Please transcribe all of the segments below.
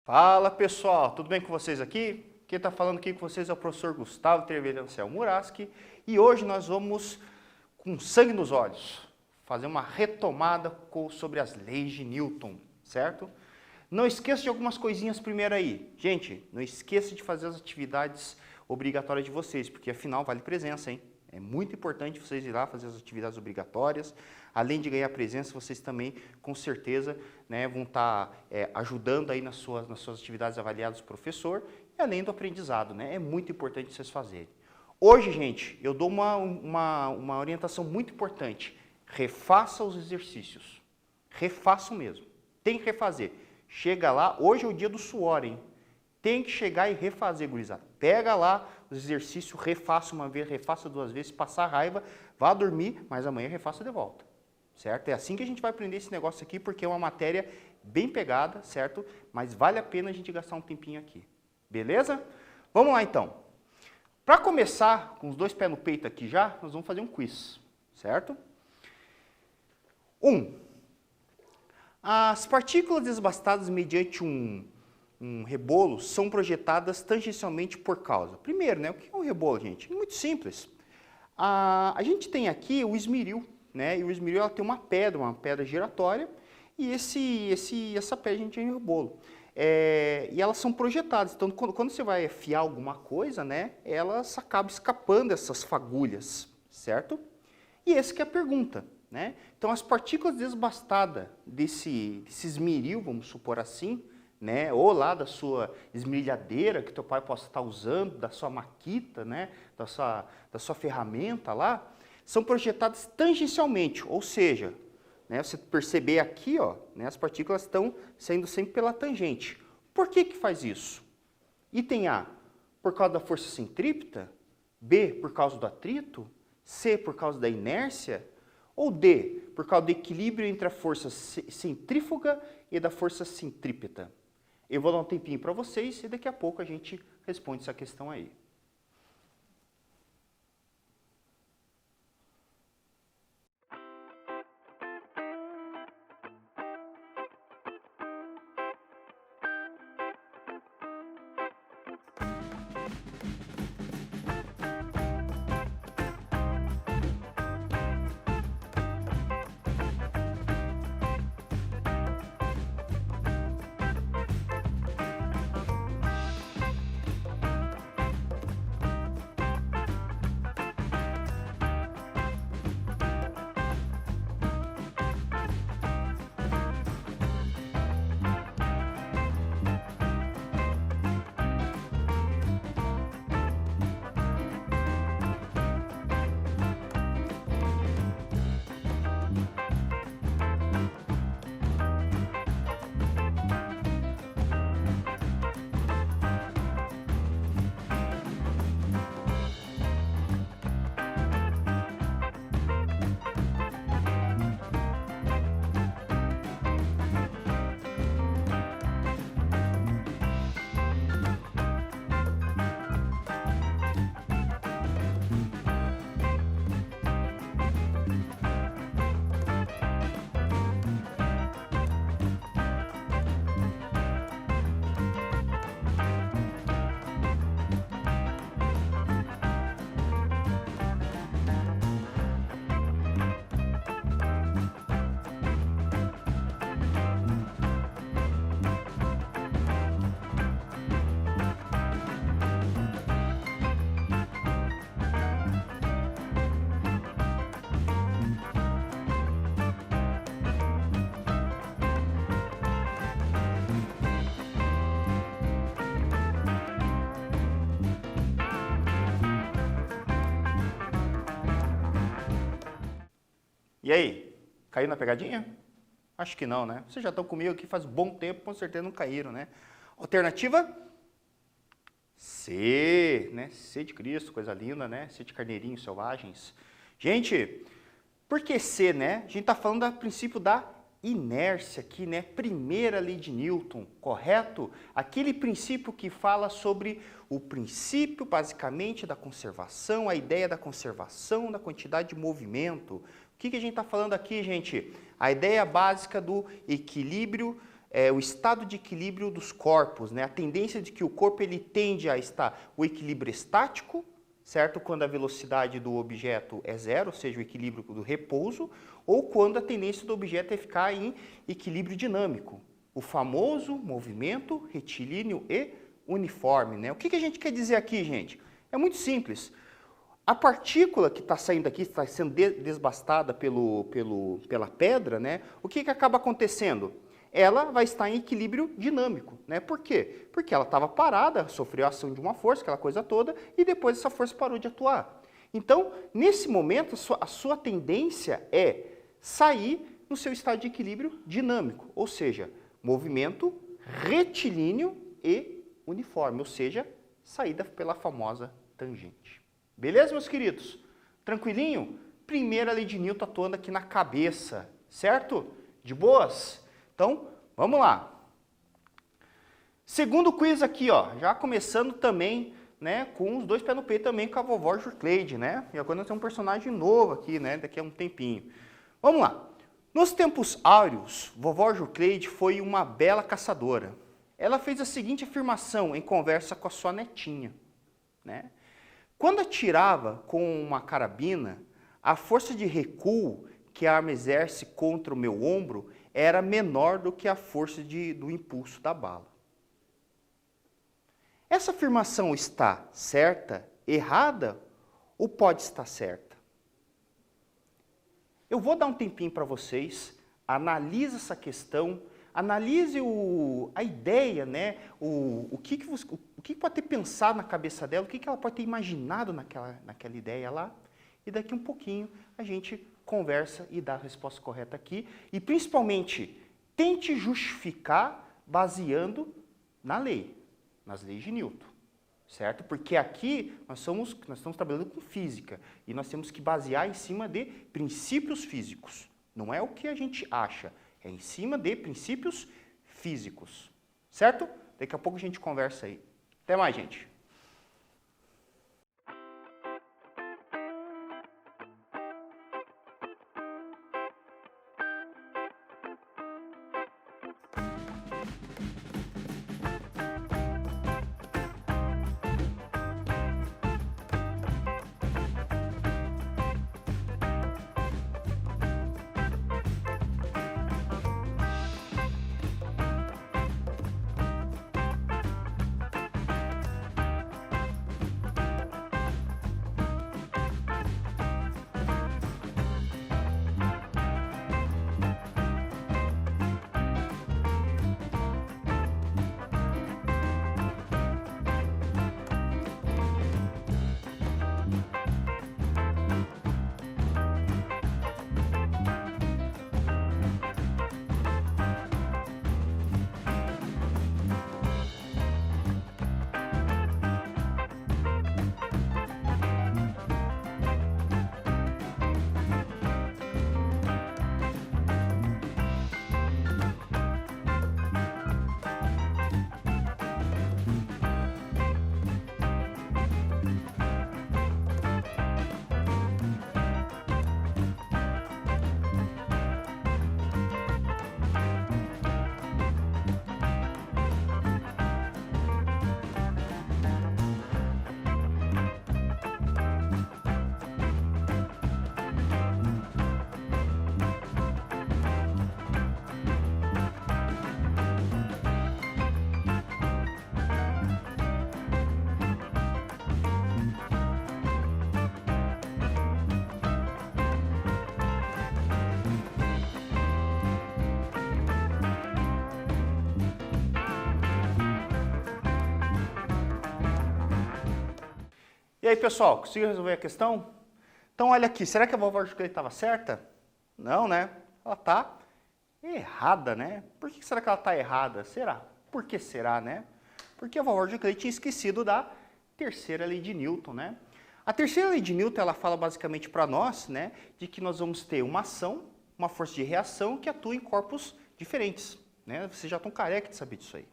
Fala pessoal, tudo bem com vocês aqui? Quem está falando aqui com vocês é o professor Gustavo Trevelyancel Muraski e hoje nós vamos, com sangue nos olhos, fazer uma retomada sobre as leis de Newton, certo? Não esqueça de algumas coisinhas primeiro aí. Gente, não esqueça de fazer as atividades obrigatórias de vocês, porque afinal vale presença, hein? É muito importante vocês ir lá fazer as atividades obrigatórias. Além de ganhar presença, vocês também, com certeza, né, vão estar ajudando aí nas suas atividades avaliadas do professor e além do aprendizado, né? É muito importante vocês fazerem. Hoje, gente, eu dou uma orientação muito importante. Refaça os exercícios. Refaçam mesmo. Tem que refazer. Chega lá, hoje é o dia do suor, hein? Tem que chegar e refazer, gurizada. Pega lá os exercícios, refaça uma vez, refaça duas vezes, passar raiva, vá dormir, mas amanhã refaça de volta. Certo? É assim que a gente vai aprender esse negócio aqui, porque é uma matéria bem pegada, certo? Mas vale a pena a gente gastar um tempinho aqui. Beleza? Vamos lá então. Para começar, com os dois pés no peito aqui já, nós vamos fazer um quiz, certo? 1. As partículas desbastadas mediante um rebolo são projetadas tangencialmente por causa. Primeiro, né, o que é um rebolo, gente? É muito simples. A gente tem aqui o esmeril, né? E o esmeril ela tem uma pedra giratória, e essa pedra a gente tem um rebolo. E elas são projetadas. Então, quando você vai afiar alguma coisa, né, elas acabam escapando dessas fagulhas, certo? E essa que é a pergunta, né? Então, as partículas desbastadas desse esmeril, vamos supor assim, né, ou lá da sua esmerilhadeira que teu pai possa estar usando, da sua maquita, né, da sua ferramenta lá, são projetadas tangencialmente, ou seja, né, você perceber aqui, ó, né, as partículas estão saindo sempre pela tangente. Por que faz isso? Item A, por causa da força centrípeta, B, por causa do atrito, C, por causa da inércia, ou D, por causa do equilíbrio entre a força centrífuga e da força centrípeta. Eu vou dar um tempinho para vocês e daqui a pouco a gente responde essa questão aí. E aí, caiu na pegadinha? Acho que não, né? Vocês já estão comigo aqui faz um bom tempo, com certeza não caíram, né? Alternativa C, né? C de Cristo, coisa linda, né? C de carneirinhos selvagens. Gente, por que C, né? A gente está falando do princípio da inércia aqui, né? Primeira lei de Newton, correto? Aquele princípio que fala sobre o princípio, basicamente, da conservação, a ideia da conservação da quantidade de movimento. O que a gente está falando aqui, gente? A ideia básica do equilíbrio, o estado de equilíbrio dos corpos, né? A tendência de que o corpo ele tende a estar o equilíbrio estático, certo? Quando a velocidade do objeto é zero, ou seja, o equilíbrio do repouso, ou quando a tendência do objeto é ficar em equilíbrio dinâmico. O famoso movimento retilíneo e uniforme, né? O que a gente quer dizer aqui, gente? É muito simples. A partícula que está saindo aqui, está sendo desbastada pela pedra, né? O que acaba acontecendo? Ela vai estar em equilíbrio dinâmico, né? Por quê? Porque ela estava parada, sofreu a ação de uma força, aquela coisa toda, e depois essa força parou de atuar. Então, nesse momento, a sua tendência é sair no seu estado de equilíbrio dinâmico, ou seja, movimento retilíneo e uniforme, ou seja, saída pela famosa tangente. Beleza, meus queridos? Tranquilinho? Primeira lei de Newton atuando aqui na cabeça, certo? De boas? Então, vamos lá. Segundo quiz aqui, ó, já começando também, né, com os dois pés no peito também com a vovó Jurcleide, né? E agora nós temos um personagem novo aqui, né, daqui a um tempinho. Vamos lá. Nos tempos áureos, vovó Jurcleide foi uma bela caçadora. Ela fez a seguinte afirmação em conversa com a sua netinha, né? Quando atirava com uma carabina, a força de recuo que a arma exerce contra o meu ombro era menor do que a força do impulso da bala. Essa afirmação está certa, errada ou pode estar certa? Eu vou dar um tempinho para vocês, analise essa questão, analise a ideia, né? O que pode ter pensado na cabeça dela, o que ela pode ter imaginado naquela ideia lá, e daqui um pouquinho a gente conversa e dá a resposta correta aqui, e principalmente tente justificar baseando na lei, nas leis de Newton, certo? Porque aqui nós estamos trabalhando com física e nós temos que basear em cima de princípios físicos. Não é o que a gente acha, é em cima de princípios físicos, certo? Daqui a pouco a gente conversa aí. Até mais, gente. E aí, pessoal, conseguiu resolver a questão? Então, olha aqui, será que a vovó Jurcleide estava certa? Não, né? Ela está errada, né? Por que será que ela está errada? Será? Por que será, né? Porque a vovó Jurcleide tinha esquecido da terceira lei de Newton, né? A terceira lei de Newton, ela fala basicamente para nós, né, de que nós vamos ter uma ação uma força de reação que atua em corpos diferentes, né? Vocês já estão careca de saber disso aí,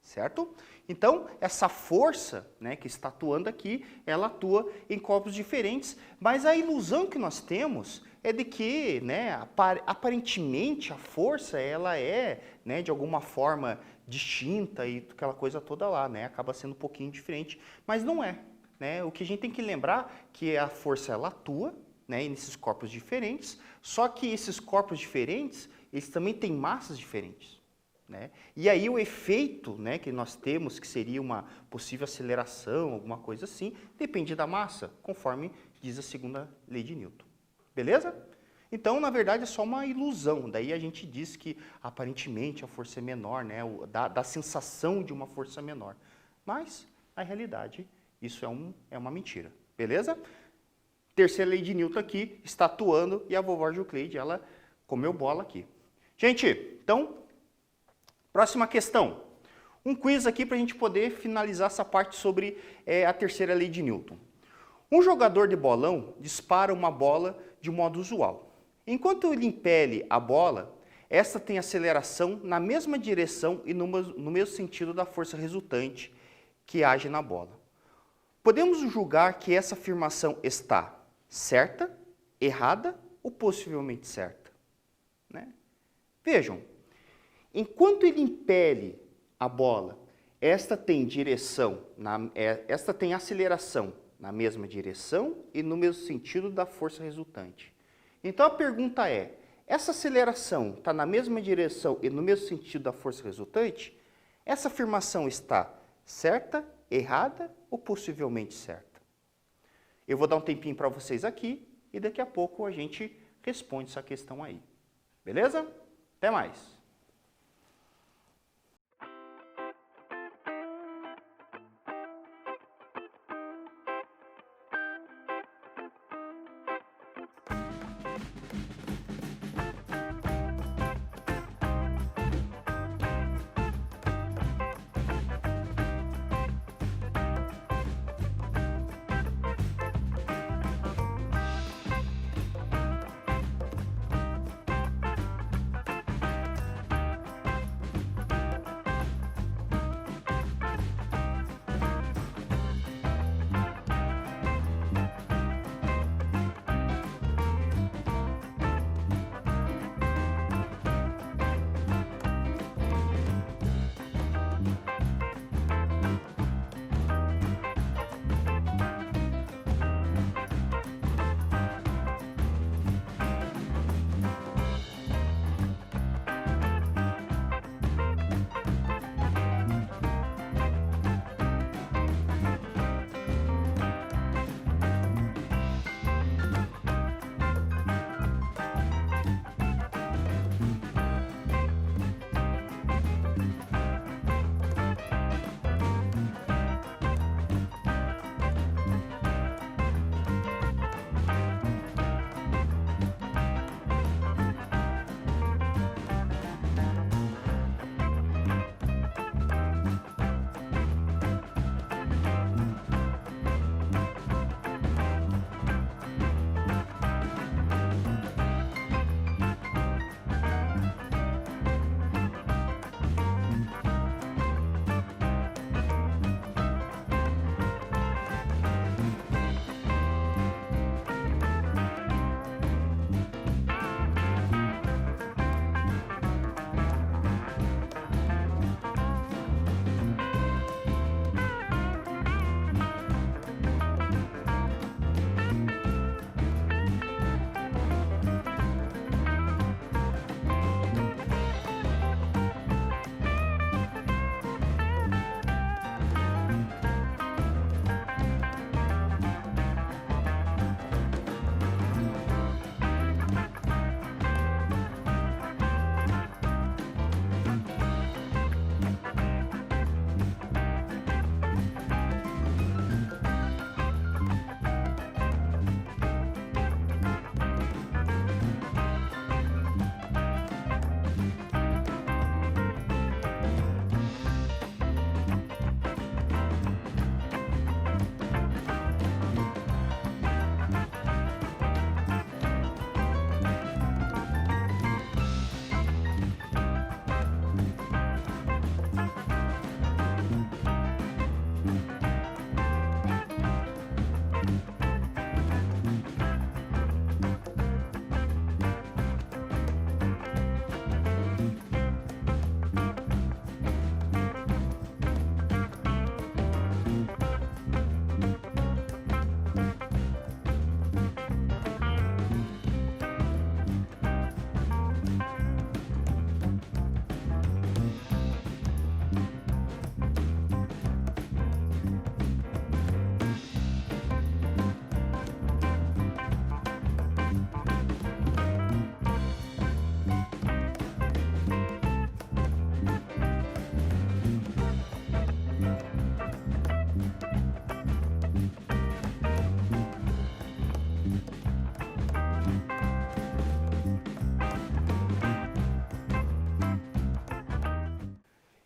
certo? Então, essa força, né, que está atuando aqui, ela atua em corpos diferentes, mas a ilusão que nós temos é de que, né, aparentemente a força ela é, né, de alguma forma distinta e aquela coisa toda lá, né, acaba sendo um pouquinho diferente, mas não é, né? O que a gente tem que lembrar que a força ela atua, né, nesses corpos diferentes, só que esses corpos diferentes, eles também têm massas diferentes, né? E aí o efeito, né, que nós temos, que seria uma possível aceleração, alguma coisa assim, depende da massa, conforme diz a segunda lei de Newton. Beleza? Então, na verdade, é só uma ilusão. Daí a gente diz que aparentemente a força é menor, né, dá sensação de uma força menor. Mas, na realidade, isso é uma mentira. Beleza? Terceira lei de Newton aqui está atuando e a vovó Euclide, ela comeu bola aqui. Gente, então, próxima questão. Um quiz aqui para a gente poder finalizar essa parte sobre a terceira lei de Newton. Um jogador de bolão dispara uma bola de modo usual. Enquanto ele impele a bola, esta tem aceleração na mesma direção e no mesmo sentido da força resultante que age na bola. Podemos julgar que essa afirmação está certa, errada ou possivelmente certa, né? Vejam, enquanto ele impele a bola, esta tem aceleração na mesma direção e no mesmo sentido da força resultante. Então a pergunta é, essa aceleração está na mesma direção e no mesmo sentido da força resultante? Essa afirmação está certa, errada ou possivelmente certa? Eu vou dar um tempinho para vocês aqui e daqui a pouco a gente responde essa questão aí. Beleza? Até mais!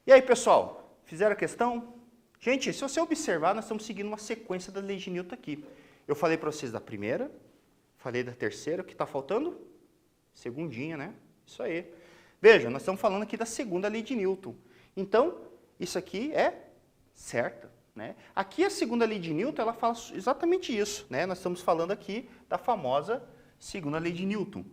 E aí, pessoal, fizeram a questão? Gente, se você observar, nós estamos seguindo uma sequência da lei de Newton aqui. Eu falei para vocês da primeira, falei da terceira, o que está faltando? Segundinha, né? Isso aí. Veja, nós estamos falando aqui da segunda lei de Newton. Então, isso aqui é certa, né? Aqui a segunda lei de Newton, ela fala exatamente isso, né? Nós estamos falando aqui da famosa segunda lei de Newton.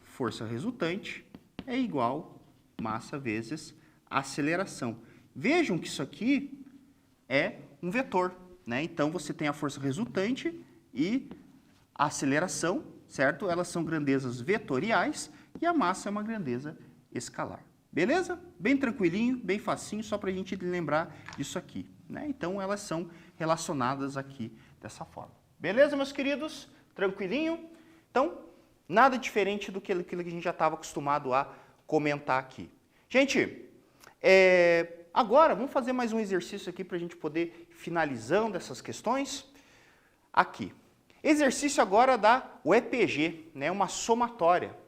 Força resultante é igual massa vezes aceleração. Vejam que isso aqui é um vetor, né? Então, você tem a força resultante e a aceleração, certo? Elas são grandezas vetoriais e a massa é uma grandeza escalar. Beleza? Bem tranquilinho, bem facinho, só para a gente lembrar disso aqui, né? Então, elas são relacionadas aqui dessa forma. Beleza, meus queridos? Tranquilinho? Então, nada diferente do que aquilo que a gente já estava acostumado a comentar aqui. Gente, agora vamos fazer mais um exercício aqui para a gente poder ir finalizando essas questões. Aqui. Exercício agora da UEPG, né? Uma somatória.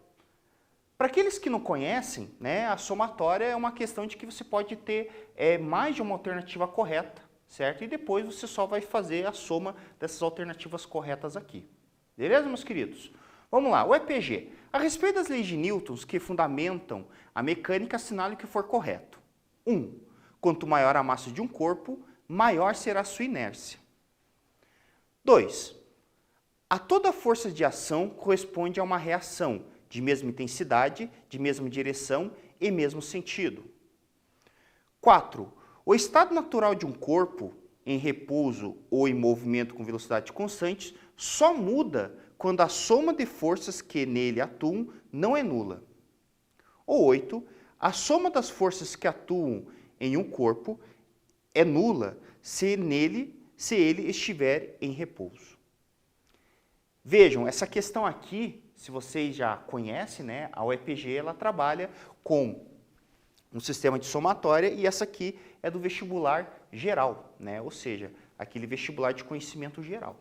Para aqueles que não conhecem, né, a somatória é uma questão de que você pode ter mais de uma alternativa correta, certo? E depois você só vai fazer a soma dessas alternativas corretas aqui. Beleza, meus queridos? Vamos lá, o EPG. A respeito das leis de Newton que fundamentam a mecânica, assinale o que for correto. 1. Quanto maior a massa de um corpo, maior será a sua inércia. 2. A toda força de ação corresponde a uma reação de mesma intensidade, de mesma direção e mesmo sentido. 4. O estado natural de um corpo, em repouso ou em movimento com velocidade constante, só muda quando a soma de forças que nele atuam não é nula. Ou 8. A soma das forças que atuam em um corpo é nula se ele estiver em repouso. Vejam, essa questão aqui, se vocês já conhecem, né, a UEPG ela trabalha com um sistema de somatória e essa aqui é do vestibular geral, né, ou seja, aquele vestibular de conhecimento geral,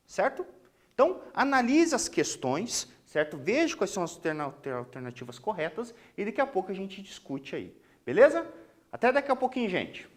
certo? Então, analise as questões, certo? Veja quais são as alternativas corretas e daqui a pouco a gente discute aí, beleza? Até daqui a pouquinho, gente.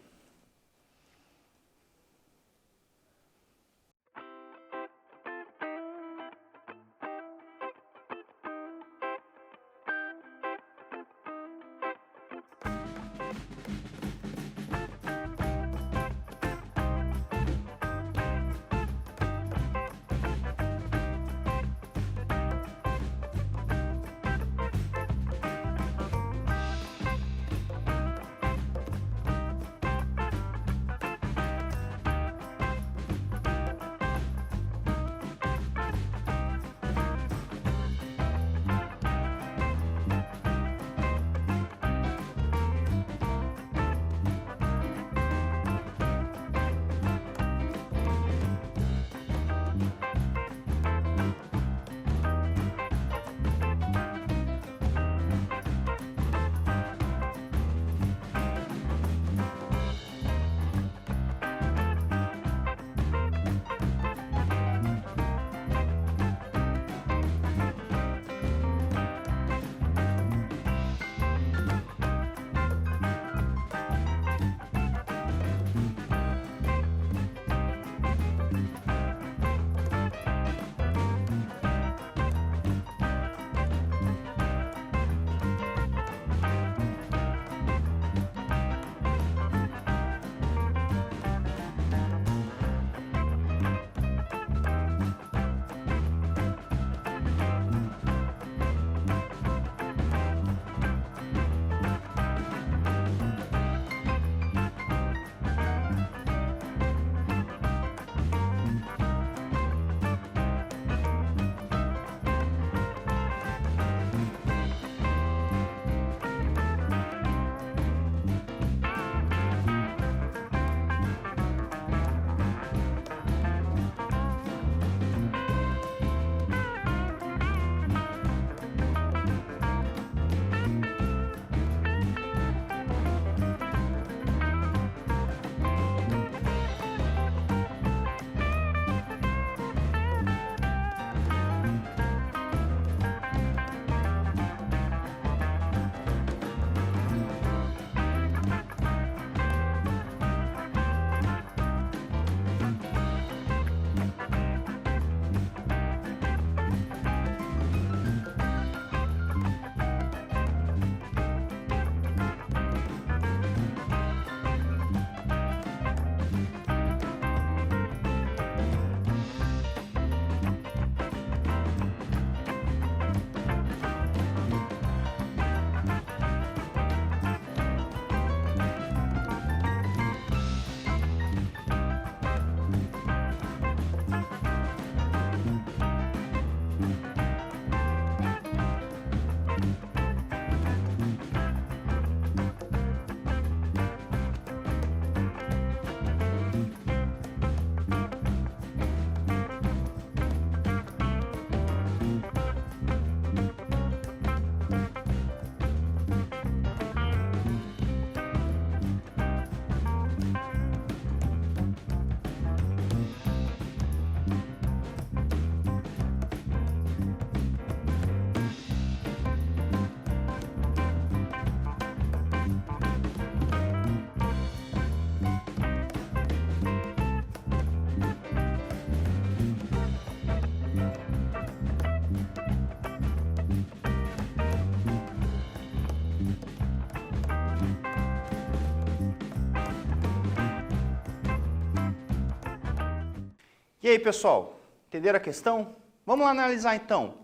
E aí, pessoal, entenderam a questão? Vamos lá analisar então.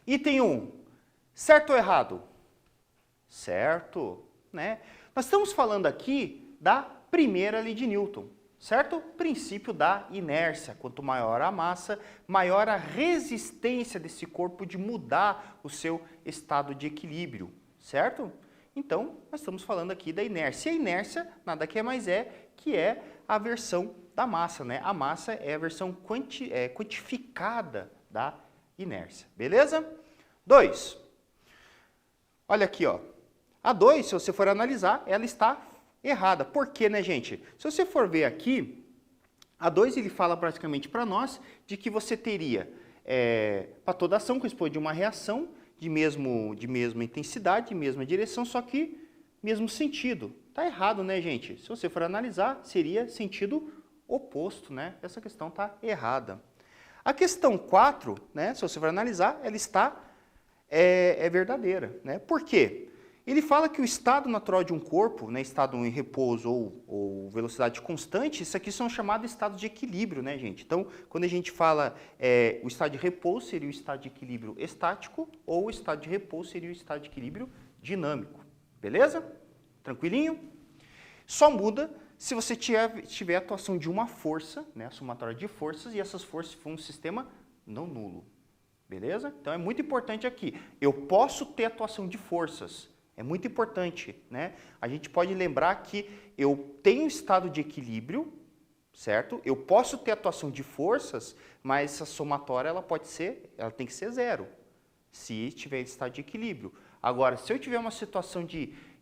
Item 1, certo ou errado? Certo, né? Nós estamos falando aqui da primeira lei de Newton, certo? Princípio da inércia. Quanto maior a massa, maior a resistência desse corpo de mudar o seu estado de equilíbrio, certo? Então, nós estamos falando aqui da inércia. E a inércia nada que é mais que é a versão da massa, né? A massa é a versão quantificada da inércia, beleza? 2. Olha aqui, ó. A 2, se você for analisar, ela está errada. Por quê, né, gente? Se você for ver aqui, a 2 ele fala praticamente para nós de que você teria, para toda ação, corresponde de uma reação de mesma intensidade, de mesma direção, só que mesmo sentido. Tá errado, né, gente? Se você for analisar, seria sentido oposto, né? Essa questão tá errada. A questão 4, né, se você for analisar, ela está verdadeira, né? Por quê? Ele fala que o estado natural de um corpo, né, estado em repouso ou velocidade constante, isso aqui são chamados estados de equilíbrio, né, gente? Então, quando a gente fala o estado de repouso seria o estado de equilíbrio estático ou o estado de repouso seria o estado de equilíbrio dinâmico. Beleza? Tranquilinho? Só muda se você tiver a atuação de uma força, né, a somatória de forças, e essas forças for um sistema não nulo. Beleza? Então, é muito importante aqui. Eu posso ter atuação de forças. É muito importante, né? A gente pode lembrar que eu tenho estado de equilíbrio, certo? Eu posso ter atuação de forças, mas essa somatória ela tem que ser 0, se tiver estado de equilíbrio. Agora, se eu tiver uma situação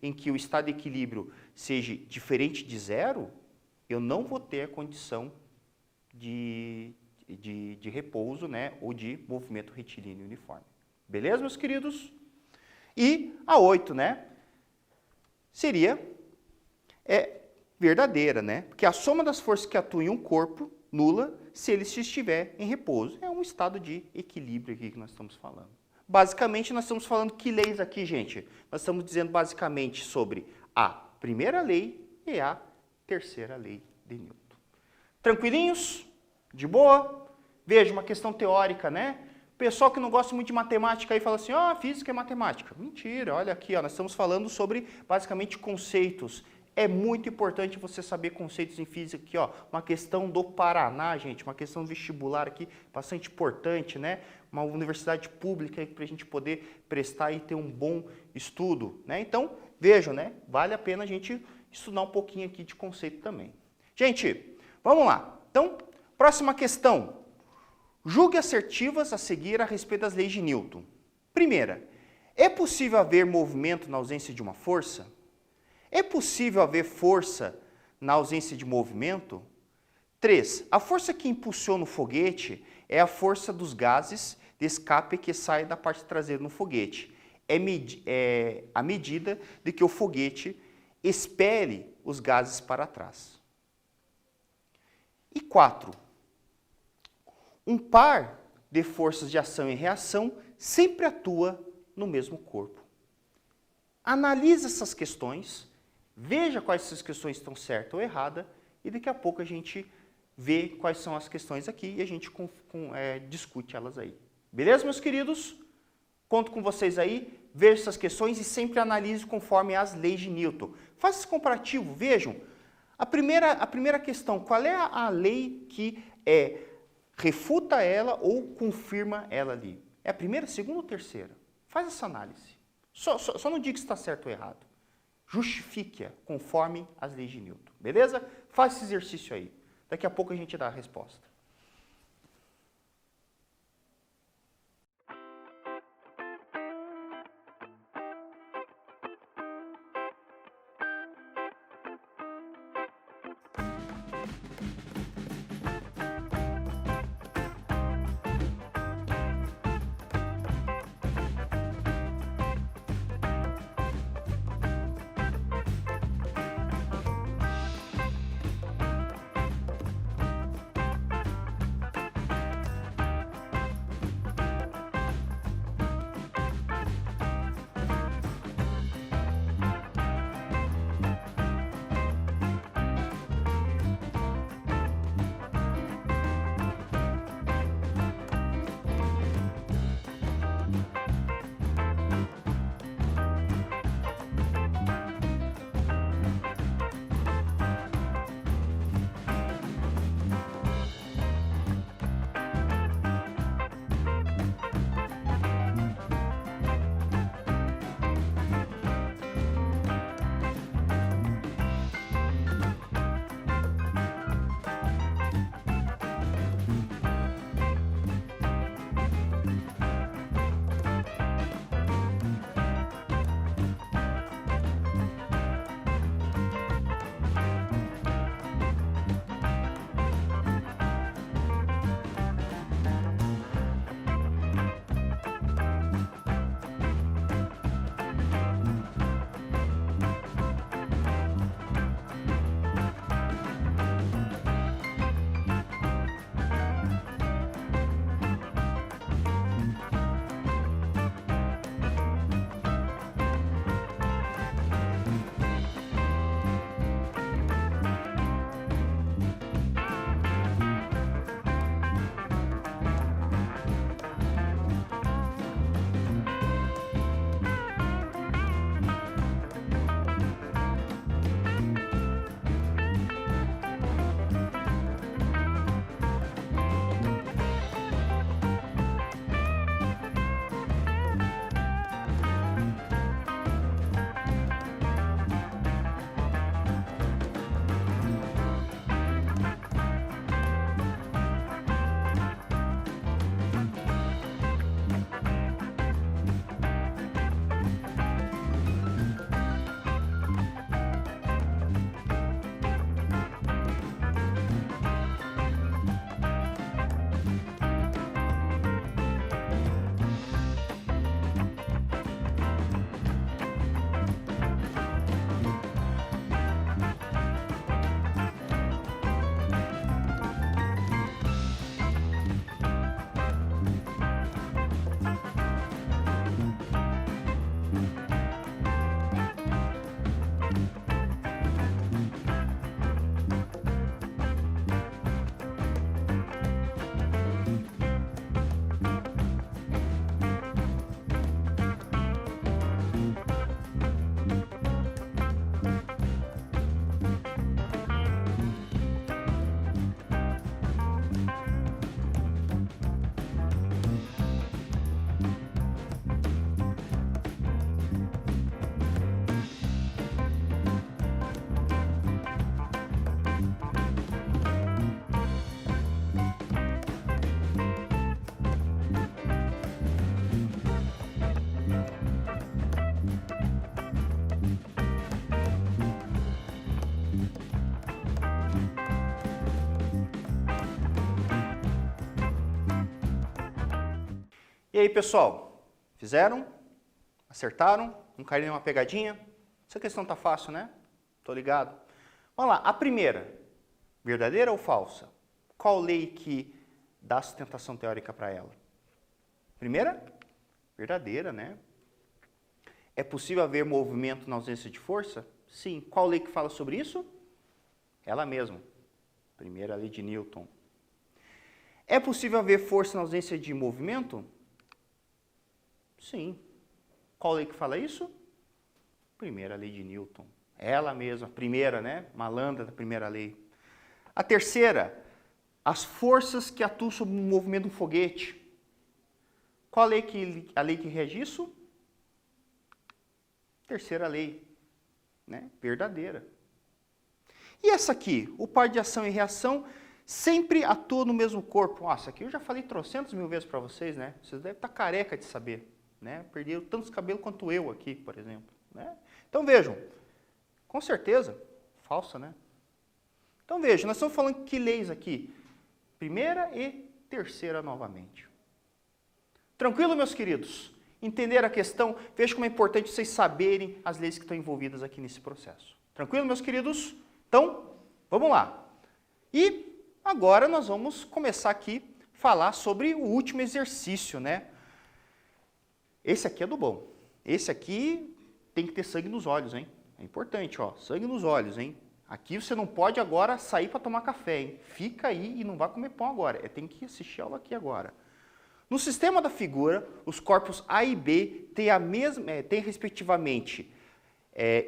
em que o estado de equilíbrio seja diferente de 0, eu não vou ter a condição de repouso, né? Ou de movimento retilíneo uniforme. Beleza, meus queridos? E a 8, né, seria verdadeira, né? Porque a soma das forças que atuam em um corpo, nula, se ele estiver em repouso. É um estado de equilíbrio aqui que nós estamos falando. Basicamente, nós estamos falando que leis aqui, gente? Nós estamos dizendo basicamente sobre a primeira lei e a terceira lei de Newton. Tranquilinhos? De boa? Veja, uma questão teórica, né? Pessoal que não gosta muito de matemática aí fala assim, física é matemática. Mentira, olha aqui, nós estamos falando sobre basicamente conceitos. É muito importante você saber conceitos em física aqui, uma questão do Paraná, gente, uma questão vestibular aqui bastante importante, né? Uma universidade pública para a gente poder prestar e ter um bom estudo, né? Então, vejam, né? Vale a pena a gente estudar um pouquinho aqui de conceito também. Gente, vamos lá. Então, próxima questão. Julgue assertivas a seguir a respeito das leis de Newton. Primeira, é possível haver movimento na ausência de uma força? É possível haver força na ausência de movimento? 3. A força que impulsiona o foguete é a força dos gases de escape que saem da parte traseira do foguete. É a medida de que o foguete expele os gases para trás. E 4. Um par de forças de ação e reação sempre atua no mesmo corpo. Analise essas questões, veja quais essas questões estão certas ou erradas, e daqui a pouco a gente vê quais são as questões aqui e a gente discute elas aí. Beleza, meus queridos? Conto com vocês aí, veja essas questões e sempre analise conforme as leis de Newton. Faça esse comparativo, vejam. A primeira questão, qual é a lei que refuta ela ou confirma ela ali? É a primeira, segunda ou terceira? Faz essa análise. Só não diga se está certo ou errado. Justifique-a conforme as leis de Newton. Beleza? Faz esse exercício aí. Daqui a pouco a gente dá a resposta. E aí, pessoal? Fizeram? Acertaram? Não caíram em uma pegadinha? Essa questão tá fácil, né? Tô ligado. Vamos lá, a primeira, verdadeira ou falsa? Qual lei que dá sustentação teórica para ela? Primeira, verdadeira, né? É possível haver movimento na ausência de força? Sim. Qual lei que fala sobre isso? Ela mesma. Primeira lei de Newton. É possível haver força na ausência de movimento? Sim. Qual lei que fala isso? Primeira lei de Newton. Ela mesma, primeira, né? Malandra da primeira lei. A terceira, as forças que atuam sobre o movimento de um foguete. Qual a lei que rege isso? Terceira lei, né? Verdadeira. E essa aqui, o par de ação e reação sempre atua no mesmo corpo. Nossa, aqui eu já falei trocentas mil vezes para vocês, né? Vocês devem estar careca de saber, né? Perderam tantos cabelos quanto eu aqui, por exemplo, né? Então vejam, com certeza, falsa, né? Então vejam, nós estamos falando que leis aqui? Primeira e terceira novamente. Tranquilo, meus queridos? Entender a questão? Veja como é importante vocês saberem as leis que estão envolvidas aqui nesse processo. Tranquilo, meus queridos? Então, vamos lá. E agora nós vamos começar aqui a falar sobre o último exercício, né? Esse aqui é do bom. Esse aqui tem que ter sangue nos olhos, hein? É importante, ó, sangue nos olhos, hein? Aqui você não pode agora sair para tomar café, hein? Fica aí e não vai comer pão agora. Tem que assistir a aula aqui agora. No sistema da figura, os corpos A e B têm respectivamente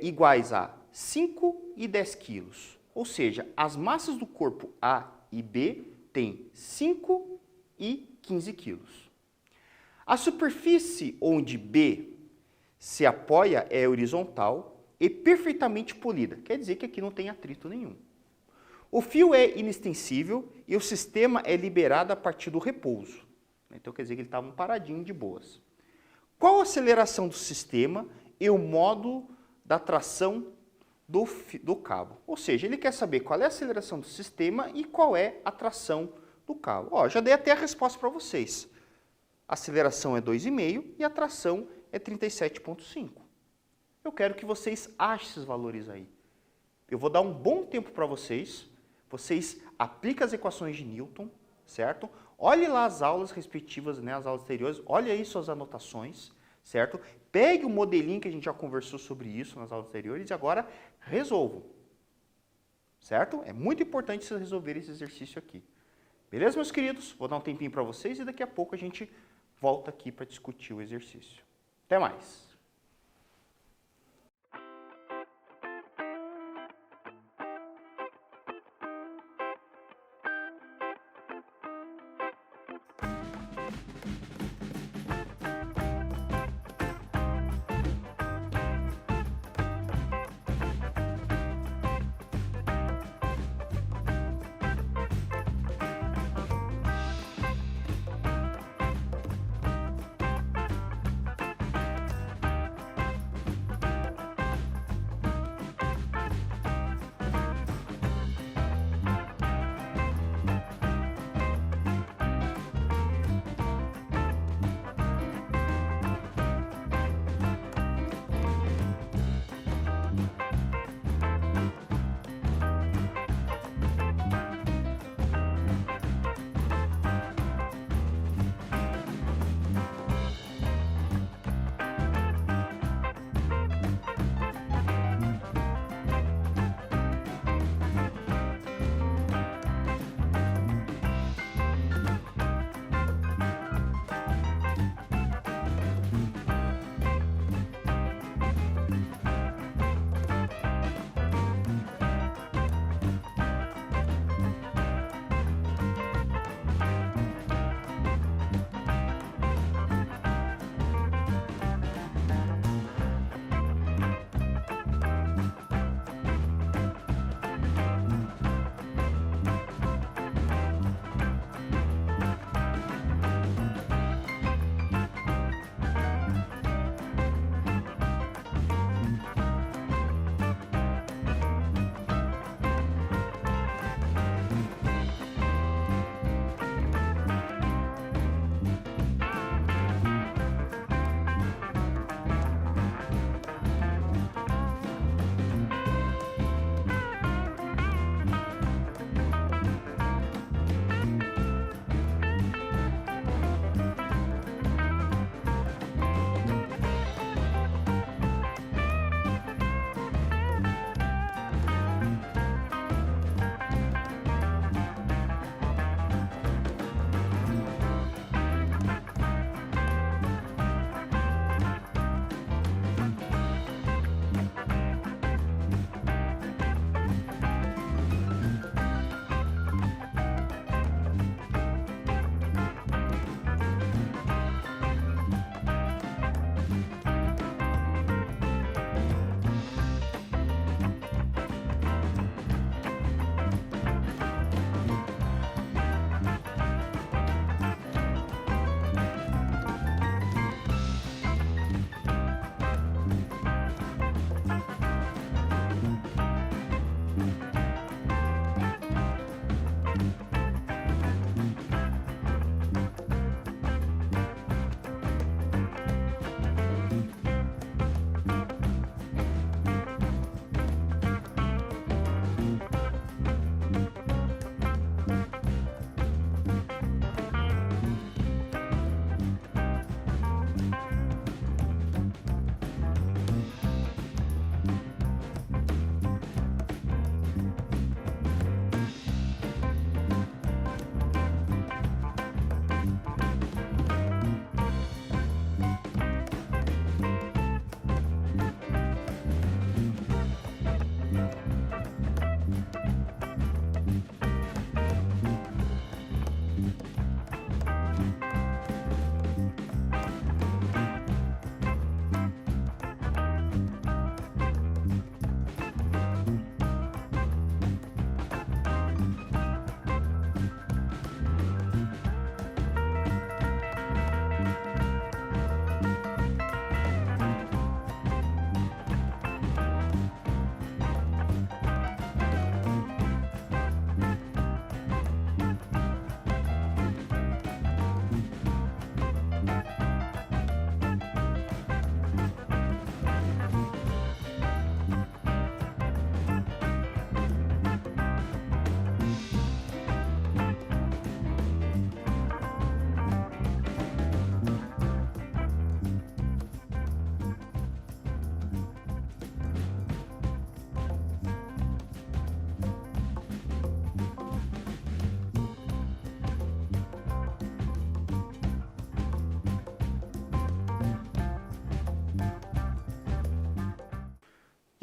iguais a 5 e 10 quilos. Ou seja, as massas do corpo A e B têm 5 e 15 quilos. A superfície onde B se apoia é horizontal e perfeitamente polida. Quer dizer que aqui não tem atrito nenhum. O fio é inextensível e o sistema é liberado a partir do repouso. Então quer dizer que ele estava paradinho de boas. Qual a aceleração do sistema e o modo da tração do cabo? Ou seja, ele quer saber qual é a aceleração do sistema e qual é a tração do cabo. Ó, já dei até a resposta para vocês. A aceleração é 2,5 e a tração é 37,5. Eu quero que vocês achem esses valores aí. Eu vou dar um bom tempo para vocês. Vocês aplicam as equações de Newton, certo? Olhe lá as aulas respectivas, né, as aulas anteriores, olhe aí suas anotações, certo? Pegue o modelinho que a gente já conversou sobre isso nas aulas anteriores e agora resolvam, certo? É muito importante vocês resolverem esse exercício aqui. Beleza, meus queridos? Vou dar um tempinho para vocês e daqui a pouco a gente volta aqui para discutir o exercício. Até mais!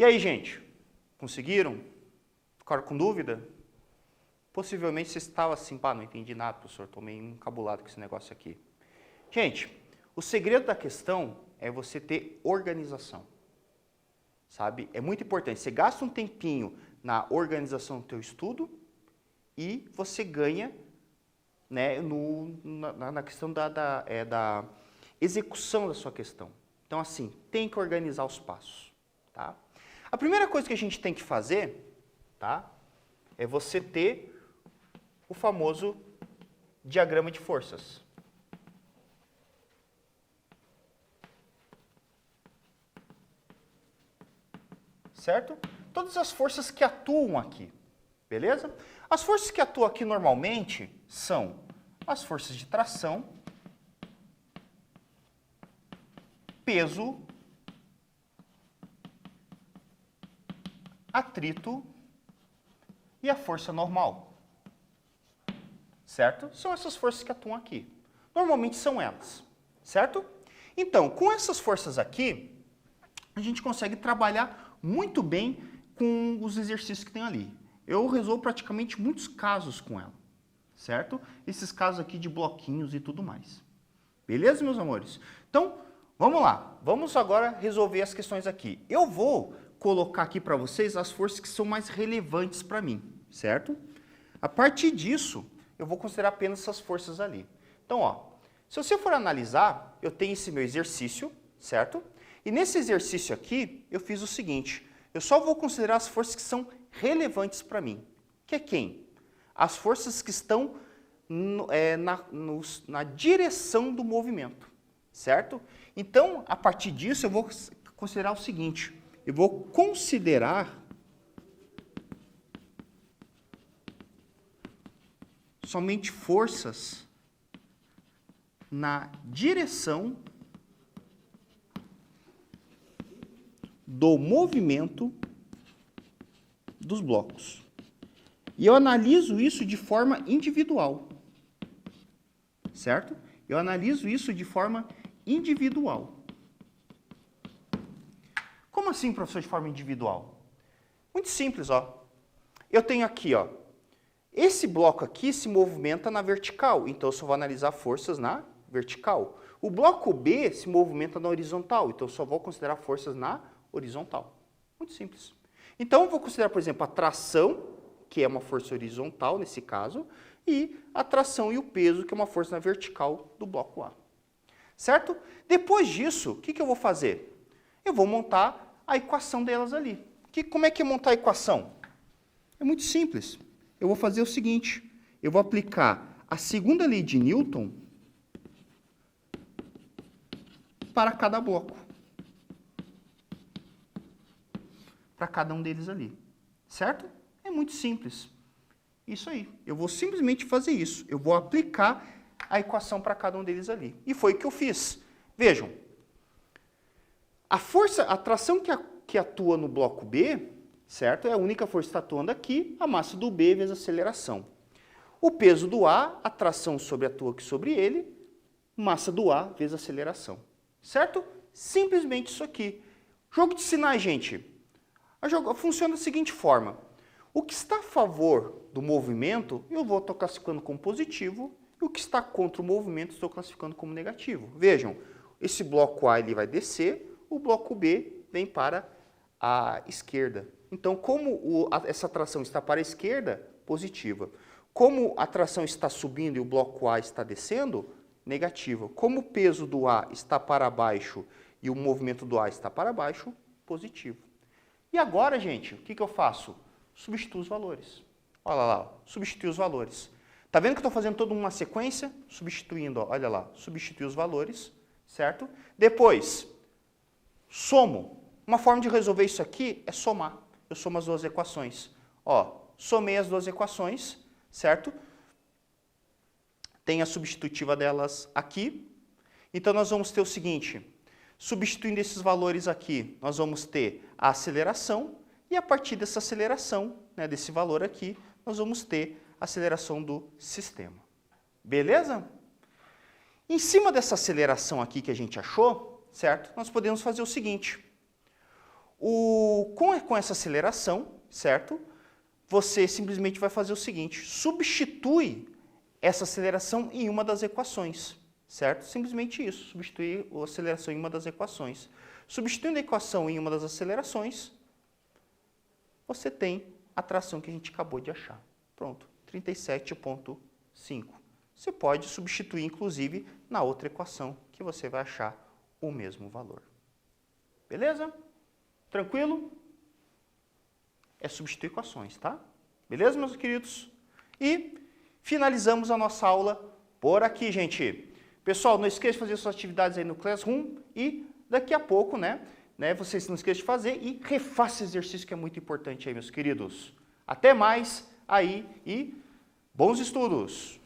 E aí, gente? Conseguiram? Ficaram com dúvida? Possivelmente você estava assim, pá, não entendi nada, professor, estou meio encabulado com esse negócio aqui. Gente, o segredo da questão é você ter organização, sabe? É muito importante. Você gasta um tempinho na organização do teu estudo e você ganha, né, na questão da execução da sua questão. Então, assim, tem que organizar os passos, tá? A primeira coisa que a gente tem que fazer, tá, é você ter o famoso diagrama de forças. Certo? Todas as forças que atuam aqui, beleza? As forças que atuam aqui normalmente são as forças de tração, peso, atrito e a força normal. Certo? São essas forças que atuam aqui. Normalmente são elas, certo? Então, com essas forças aqui, a gente consegue trabalhar muito bem com os exercícios que tem ali. Eu resolvo praticamente muitos casos com ela, certo? Esses casos aqui de bloquinhos e tudo mais. Beleza, meus amores? Então, vamos lá. Vamos agora resolver as questões aqui. Eu vou colocar aqui para vocês as forças que são mais relevantes para mim, certo? A partir disso, eu vou considerar apenas essas forças ali. Então, ó, se você for analisar, eu tenho esse meu exercício, certo? E nesse exercício aqui, eu fiz o seguinte, eu só vou considerar as forças que são relevantes para mim. Que é quem? As forças que estão na direção do movimento, certo? Então, a partir disso, eu vou considerar o seguinte, eu vou considerar somente forças na direção do movimento dos blocos. E eu analiso isso de forma individual, certo? Eu analiso isso de forma individual. Como assim, professor, de forma individual? Muito simples, ó. Eu tenho aqui, ó, esse bloco aqui se movimenta na vertical, então eu só vou analisar forças na vertical. O bloco B se movimenta na horizontal, então eu só vou considerar forças na horizontal. Muito simples. Então eu vou considerar, por exemplo, a tração, que é uma força horizontal nesse caso, e a tração e o peso, que é uma força na vertical do bloco A. Certo? Depois disso, o que eu vou fazer? Eu vou montar a equação delas ali. Como é que é montar a equação? É muito simples. Eu vou fazer o seguinte, eu vou aplicar a segunda lei de Newton para cada bloco. Para cada um deles ali. Certo? É muito simples. Isso aí. Eu vou simplesmente fazer isso. Eu vou aplicar a equação para cada um deles ali. E foi o que eu fiz. Vejam. A tração que atua no bloco B, certo? É a única força que está atuando aqui, a massa do B vezes a aceleração. O peso do A, a tração atua aqui sobre ele, massa do A vezes a aceleração. Certo? Simplesmente isso aqui. Jogo de sinais, gente. Funciona da seguinte forma. O que está a favor do movimento, eu vou estar classificando como positivo, e o que está contra o movimento, estou classificando como negativo. Vejam, esse bloco A ele vai descer, o bloco B vem para a esquerda. Então, como essa tração está para a esquerda, positiva. Como a tração está subindo e o bloco A está descendo, negativa. Como o peso do A está para baixo e o movimento do A está para baixo, positivo. E agora, gente, o que eu faço? Substituo os valores. Olha lá, ó, substituir os valores. Tá vendo que eu estou fazendo toda uma sequência? Substituindo, ó, olha lá, substituir os valores, certo? Depois, somo. Uma forma de resolver isso aqui é somar. Eu somo as duas equações. Ó, somei as duas equações, certo? Tem a substitutiva delas aqui. Então, nós vamos ter o seguinte, substituindo esses valores aqui, nós vamos ter a aceleração, e a partir dessa aceleração, né, desse valor aqui, nós vamos ter a aceleração do sistema. Beleza? Em cima dessa aceleração aqui que a gente achou, certo? Nós podemos fazer o seguinte. Com essa aceleração, certo? Você simplesmente vai fazer o seguinte, substitui essa aceleração em uma das equações, certo? Simplesmente isso, substituir a aceleração em uma das equações. Substituindo a equação em uma das acelerações, você tem a tração que a gente acabou de achar. Pronto, 37,5. Você pode substituir, inclusive, na outra equação, que você vai achar o mesmo valor. Beleza? Tranquilo? É substituir equações, tá? Beleza, meus queridos? E finalizamos a nossa aula por aqui, gente. Pessoal, não esqueça de fazer suas atividades aí no Classroom e daqui a pouco, né, vocês não esqueçam de fazer e refaça esse exercício que é muito importante aí, meus queridos. Até mais aí e bons estudos!